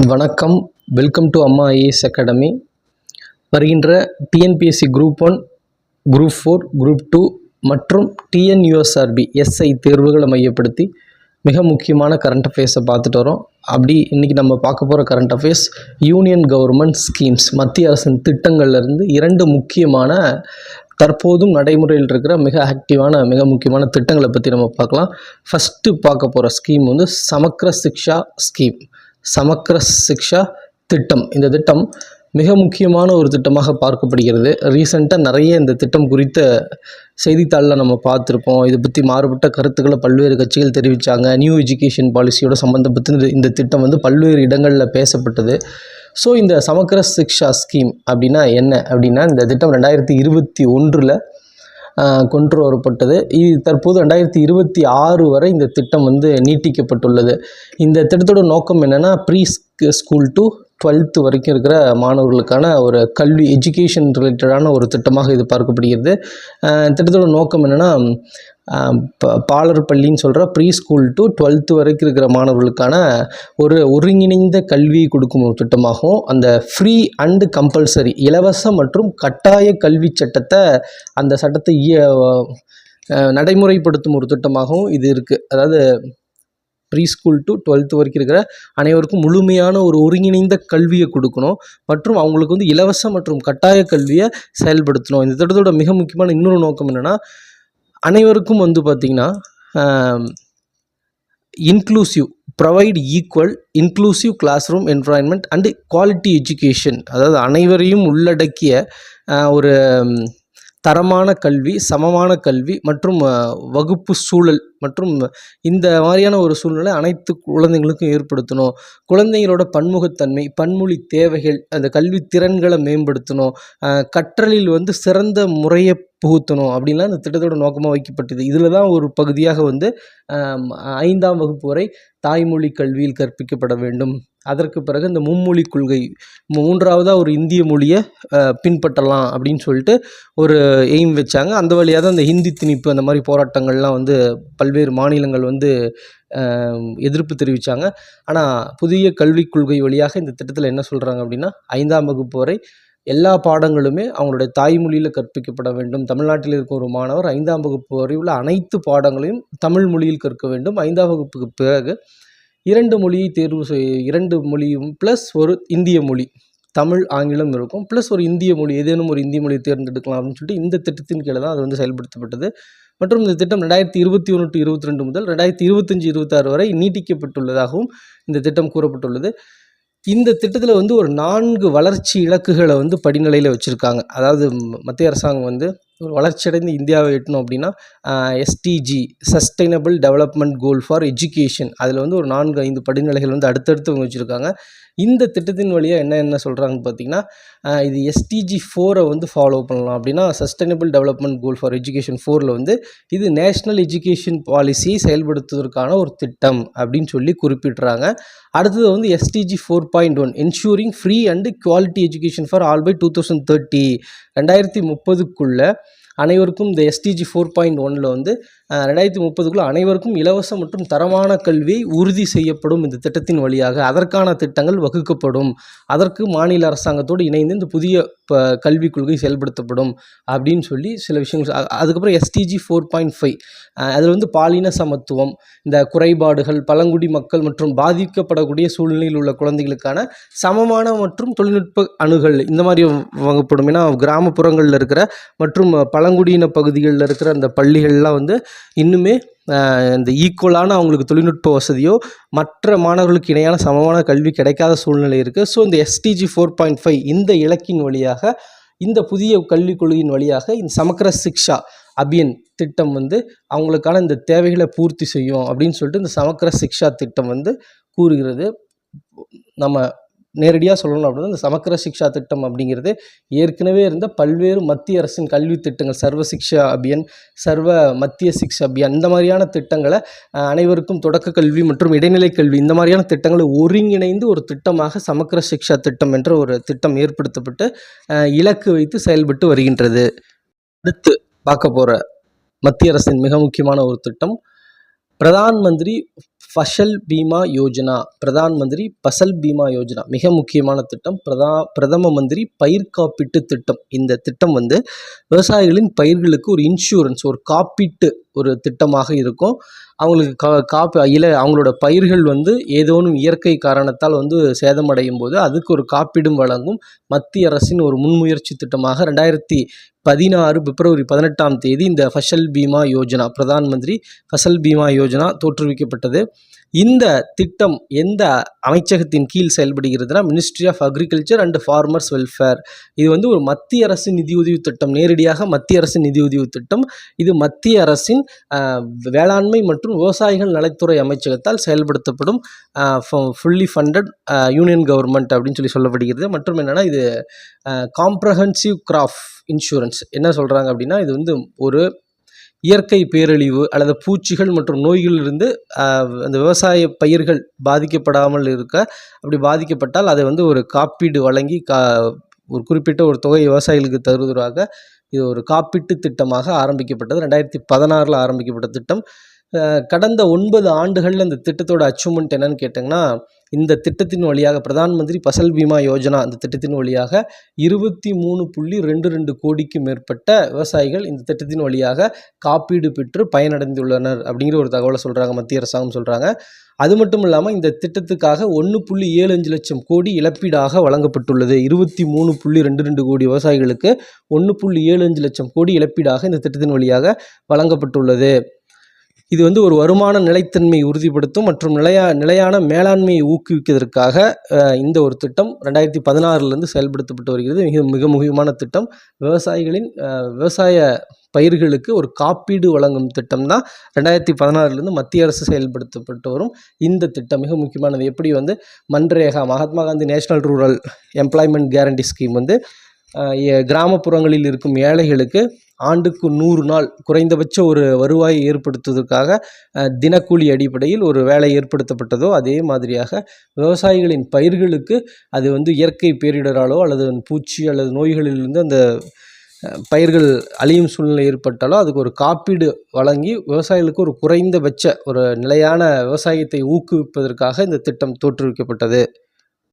வணக்கம். Welcome to அம்மா IAS academy. வருகின்ற டிஎன்பிஎஸ்சி குரூப் 1, குரூப் 4, குரூப் 2 மற்றும் டிஎன்யூஎஸ்ஆர்பி எஸ்ஐ தேர்வுகளை மையப்படுத்தி மிக முக்கியமான கரண்ட் அஃபேர்ஸை பார்த்துட்டு வரோம். அப்படி இன்றைக்கி நம்ம பார்க்க போகிற current affairs union government schemes, மத்திய அரசின் திட்டங்கள்லேருந்து 2 முக்கியமான தற்போதும் நடைமுறையில் இருக்கிற மிக ஆக்டிவான மிக முக்கியமான திட்டங்களை பற்றி நம்ம பார்க்கலாம். ஃபஸ்ட்டு பார்க்க போகிற ஸ்கீம் வந்து சமக்ர சிக்ஷா ஸ்கீம், சமக்ர சிக்ஷா திட்டம். இந்த திட்டம் மிக முக்கியமான ஒரு திட்டமாக பார்க்கப்படுகிறது. ரீசெண்டாக நிறைய இந்த திட்டம் குறித்த செய்தித்தாளில் நம்ம பார்த்துருப்போம். இதை பற்றி மாறுபட்ட கருத்துக்களை பல்வேறு கட்சிகள் தெரிவித்தாங்க. நியூ எஜுகேஷன் பாலிசியோட சம்மந்தப்பட்டு இந்த திட்டம் வந்து பல்வேறு இடங்களில் பேசப்பட்டது. ஸோ இந்த சமக்ர சிக்ஷா ஸ்கீம் அப்படின்னா என்ன அப்படின்னா, இந்த திட்டம் 2021 கொண்டு வரப்பட்டது. இது தற்போது 2026 வரை இந்த திட்டம் வந்து நீட்டிக்கப்பட்டுள்ளது. இந்த திட்டத்தோட நோக்கம் என்னென்னா, ப்ரீ ஸ்கூல் டு 12th வரைக்கும் இருக்கிற மாணவர்களுக்கான ஒரு கல்வி எஜுகேஷன் ரிலேட்டடான ஒரு திட்டமாக இது பார்க்கப்படுகிறது. திட்டத்தோட நோக்கம் என்னென்னா, பாலர் பள்ளின்னு சொல்கிற ப்ரீ ஸ்கூல் டு 12th வரைக்கும் இருக்கிற மாணவர்களுக்கான ஒரு ஒருங்கிணைந்த கல்வியை கொடுக்கும் ஒரு திட்டமாகவும், அந்த ஃப்ரீ அண்டு கம்பல்சரி இலவச மற்றும் கட்டாய கல்வி சட்டத்தை அந்த சட்டத்தை நடைமுறைப்படுத்தும் ஒரு திட்டமாகவும் இது இருக்குது. அதாவது ப்ரீ ஸ்கூல் டு 12th வரைக்கும் இருக்கிற அனைவருக்கும் முழுமையான ஒரு ஒருங்கிணைந்த கல்வியை கொடுக்கணும் மற்றும் அவங்களுக்கு வந்து இலவச மற்றும் கட்டாய கல்வியை செயல்படுத்தணும். இந்த திட்டத்தோட மிக முக்கியமான இன்னொரு நோக்கம் என்னென்னா, அனைவருக்கும் வந்து பார்த்திங்கன்னா inclusive, provide equal inclusive classroom environment and quality education. அதாவது அனைவரையும் உள்ளடக்கிய ஒரு தரமான கல்வி, சமமான கல்வி மற்றும் வகுப்பு சூழல் மற்றும் இந்த மாதிரியான ஒரு சூழ்நிலை அனைத்து குழந்தைங்களுக்கும் ஏற்படுத்தணும். குழந்தைங்களோட பன்முகத்தன்மை, பன்மொழி தேவைகள், அந்த கல்வி திறன்களை மேம்படுத்தணும், கற்றலில் வந்து சிறந்த முறையை புகுத்தணும் அப்படின்லாம் இந்த திட்டத்தோட நோக்கமாக வைக்கப்பட்டது. இதில் தான் ஒரு பகுதியாக வந்து 5ஆம் வகுப்பு வரை தாய்மொழி கல்வியில் கற்பிக்கப்பட வேண்டும். அதற்கு பிறகு இந்த மும்மொழி கொள்கை, 3ஆவதாக ஒரு இந்திய மொழியை பின்பற்றலாம் அப்படின்னு சொல்லிட்டு ஒரு எய்ம் வச்சாங்க. அந்த வழியாக தான் இந்த ஹிந்தி திணிப்பு அந்த மாதிரி போராட்டங்கள்லாம் வந்து பல்வேறு மாநிலங்கள் வந்து எதிர்ப்பு தெரிவித்தாங்க. ஆனால் புதிய கல்விக் கொள்கை வழியாக இந்த திட்டத்தில் என்ன சொல்கிறாங்க அப்படின்னா, 5ஆம் வகுப்பு வரை எல்லா பாடங்களுமே அவங்களுடைய தாய்மொழியில் கற்பிக்கப்பட வேண்டும். தமிழ்நாட்டில் இருக்கும் ஒரு மாணவர் 5ஆம் வகுப்பு வரை உள்ள அனைத்து பாடங்களையும் தமிழ் மொழியில் கற்க வேண்டும். 5ஆம் வகுப்புக்கு பிறகு 2 மொழியை தேர்வு 2 மொழியும் ப்ளஸ் ஒரு இந்திய மொழி, தமிழ் ஆங்கிலம் இருக்கும், ப்ளஸ் ஒரு இந்திய மொழி, ஏதேனும் ஒரு இந்திய மொழியை தேர்ந்தெடுக்கலாம் அப்படின்னு சொல்லிட்டு இந்த திட்டத்தின் கீழே தான் அது வந்து செயல்படுத்தப்பட்டது. மற்றும் இந்த திட்டம் 2021 to 22 முதல் 2025-26 வரை நீட்டிக்கப்பட்டுள்ளதாகவும் இந்த திட்டம் கூறப்பட்டுள்ளது. இந்த திட்டத்தில் வந்து ஒரு 4 வளர்ச்சி இலக்குகளை வந்து படிநிலையில் வச்சுருக்காங்க. அதாவது மத்திய அரசாங்கம் வந்து ஒரு வளர்ச்சியடைந்த இந்தியாவை எட்டணும் அப்படின்னா SDG, sustainable development goal for education, அதில் வந்து ஒரு 4-5 படிநிலைகள் வந்து அடுத்தடுத்து வச்சுருக்காங்க. இந்த திட்டத்தின் வழியாக என்ன சொல்கிறாங்கன்னு பார்த்தீங்கன்னா, இது எஸ்டிஜி 4 வந்து ஃபாலோ பண்ணலாம். அப்படின்னா sustainable development goal for education 4 வந்து இது நேஷ்னல் எஜுகேஷன் பாலிசியை செயல்படுத்துவதற்கான ஒரு திட்டம் அப்படின்னு சொல்லி குறிப்பிட்றாங்க. அடுத்தது வந்து SDG 4.1 ensuring free and quality education for all by 2030, 2030க்குள்ளே அனைவருக்கும் இந்த எஸ்டிஜி 4.1 வந்து 2030க்குள்ளே அனைவருக்கும் இலவச மற்றும் தரமான கல்வியை உறுதி செய்யப்படும் இந்த திட்டத்தின் வழியாக. அதற்கான திட்டங்கள் வகுக்கப்படும். அதற்கு மாநில அரசாங்கத்தோடு இணைந்து இந்த புதிய கல்விக் கொள்கை செயல்படுத்தப்படும் அப்படின்னு சொல்லி சில விஷயங்கள். அதுக்கப்புறம் எஸ்டிஜி 4.5 அதில் வந்து பாலின சமத்துவம், இந்த குறைபாடுகள், பழங்குடி மக்கள் மற்றும் பாதிக்கப்படக்கூடிய சூழ்நிலையில் உள்ள குழந்தைகளுக்கான சமமான மற்றும் தொழில்நுட்ப அணுகல் இந்த மாதிரி வகுப்படும். ஏன்னா கிராமப்புறங்களில் இருக்கிற மற்றும் பழங்குடியின பகுதிகளில் இருக்கிற அந்த பள்ளிகள்லாம் வந்து இன்னுமே இந்த ஈக்குவலான அவங்களுக்கு தொழில்நுட்ப வசதியோ மற்ற மாணவர்களுக்கு இணையான சமமான கல்வி கிடைக்காத சூழ்நிலை இருக்குது. ஸோ இந்த எஸ்டிஜி 4.5 இந்த இலக்கின் வழியாக, இந்த புதிய கல்விக் கொள்கையின் வழியாக இந்த சமக்ர சிக்ஷா அபியன் திட்டம் வந்து அவங்களுக்கான இந்த தேவைகளை பூர்த்தி செய்யும் அப்படின்னு சொல்லிட்டு இந்த சமக்ர சிக்ஷா திட்டம் வந்து கூறுகிறது. நம்ம நேரடியாக சொல்லணும் அப்படின்னா, இந்த சமக்ர சிக்ஷா திட்டம் அப்படிங்கிறது ஏற்கனவே இருந்த பல்வேறு மத்திய அரசின் கல்வி திட்டங்கள், சர்வ சிக்ஷா அபியான், சர்வ மத்திய சிக்ஷா அபியான், இந்த மாதிரியான திட்டங்களை அனைவருக்கும் தொடக்க கல்வி மற்றும் இடைநிலை கல்வி இந்த மாதிரியான திட்டங்களை ஒருங்கிணைந்து ஒரு திட்டமாக சமக்ர சிக்ஷா திட்டம் என்ற ஒரு திட்டம் ஏற்படுத்தப்பட்டு இலக்கு வைத்து செயல்பட்டு வருகின்றது. அடுத்து பார்க்க போகிற மத்திய அரசின் மிக முக்கியமான ஒரு திட்டம் பிரதான் மந்திரி ஃபசல் பீமா யோஜனா, பிரதான் மந்திரி பசல் பீமா யோஜனா மிக முக்கியமான திட்டம். பிரதம மந்திரி பயிர் காப்பீட்டு திட்டம். இந்த திட்டம் வந்து விவசாயிகளின் பயிர்களுக்கு ஒரு இன்சூரன்ஸ், ஒரு காப்பீட்டு ஒரு திட்டமாக இருக்கும். அவங்களுக்கு அவங்களோட பயிர்கள் வந்து ஏதோனும் இயற்கை காரணத்தால் வந்து சேதமடையும் போது அதுக்கு ஒரு காப்பீடும் வழங்கும் மத்திய அரசின் ஒரு முன்முயற்சி திட்டமாக 2016 பிப்ரவரி 18 இந்த ஃபசல் பீமா யோஜனா, பிரதான் மந்திரி ஃபசல் பீமா யோஜனா தோற்றுவிக்கப்பட்டது. இந்த திட்டம் எந்த அமைச்சகத்தின் கீழ் செயல்படுகிறதுனா ministry of agriculture and farmers welfare. இது வந்து ஒரு மத்திய அரசு நிதியுதவி திட்டம், நேரடியாக மத்திய அரசு நிதியுதவி திட்டம். இது மத்திய அரசின் வேளாண்மை மற்றும் விவசாயிகள் நலத்துறை அமைச்சகத்தால் செயல்படுத்தப்படும் ஃபுல்லி ஃபண்டட் யூனியன் கவர்மெண்ட் அப்படின்னு சொல்லப்படுகிறது. மற்றும் என்னென்னா இது காம்ப்ரஹென்சிவ் கிராப் இன்சூரன்ஸ். என்ன சொல்கிறாங்க அப்படின்னா இது வந்து ஒரு இயற்கை பேரழிவு அல்லது பூச்சிகள் மற்றும் நோய்களிலிருந்து அந்த விவசாய பயிர்கள் பாதிக்கப்படாமல் இருக்க, அப்படி பாதிக்கப்பட்டால் அதை வந்து ஒரு காப்பீடு வழங்கி ஒரு குறிப்பிட்ட ஒரு தொகை விவசாயிகளுக்கு தருவதாக இது ஒரு காப்பீட்டு திட்டமாக ஆரம்பிக்கப்பட்டது. 2016 ஆரம்பிக்கப்பட்ட திட்டம். கடந்த 9 ஆண்டுகளில் இந்த திட்டத்தோட அச்சீவ்மெண்ட் என்னன்னு கேட்டிங்கன்னா, இந்த திட்டத்தின் வழியாக பிரதான் மந்திரி பசல் பீமா யோஜனா இந்த திட்டத்தின் வழியாக 23.22 கோடிக்கு மேற்பட்ட விவசாயிகள் இந்த திட்டத்தின் வழியாக காப்பீடு பெற்று பயனடைந்துள்ளனர் அப்படிங்கிற ஒரு தகவலை சொல்கிறாங்க, மத்திய அரசாங்கம் சொல்கிறாங்க. அது மட்டும் இல்லாமல் இந்த திட்டத்துக்காக 1.75 லட்சம் கோடி இழப்பீடாக வழங்கப்பட்டுள்ளது. 23.22 கோடி விவசாயிகளுக்கு 1.75 லட்சம் கோடி இழப்பீடாக இந்த திட்டத்தின் வழியாக வழங்கப்பட்டுள்ளது. இது வந்து ஒரு வருமான நிலைத்தன்மை உறுதிப்படுத்தும் மற்றும் நிலையான மேலாண்மையை ஊக்குவிப்பதற்காக இந்த ஒரு திட்டம் 2016 செயல்படுத்தப்பட்டு வருகிறது. மிக முக்கியமான திட்டம். விவசாயிகளின் விவசாய பயிர்களுக்கு ஒரு காப்பீடு வழங்கும் திட்டம் தான் 2016 மத்திய அரசு செயல்படுத்தப்பட்டு வரும் இந்த திட்டம். மிக முக்கியமானது. எப்படி வந்து MNREGA, Mahatma Gandhi national rural employment guarantee scheme வந்து கிராமப்புறங்களில் இருக்கும் ஏழைகளுக்கு ஆண்டுக்கு 100 நாள் குறைந்தபட்ச ஒரு வருவாயை ஏற்படுத்துவதற்காக தினக்கூலி அடிப்படையில் ஒரு வேலை ஏற்படுத்தப்பட்டதோ, அதே மாதிரியாக விவசாயிகளின் பயிர்களுக்கு அது வந்து இயற்கை பேரிடராலோ அல்லது பூச்சி அல்லது நோய்களிலிருந்து அந்த பயிர்கள் அழியும் சூழ்நிலை ஏற்பட்டாலோ அதுக்கு ஒரு காப்பீடு வழங்கி விவசாயிகளுக்கு ஒரு குறைந்தபட்ச ஒரு நிலையான விவசாயத்தை ஊக்குவிப்பதற்காக இந்த திட்டம் தோற்றுவிக்கப்பட்டது.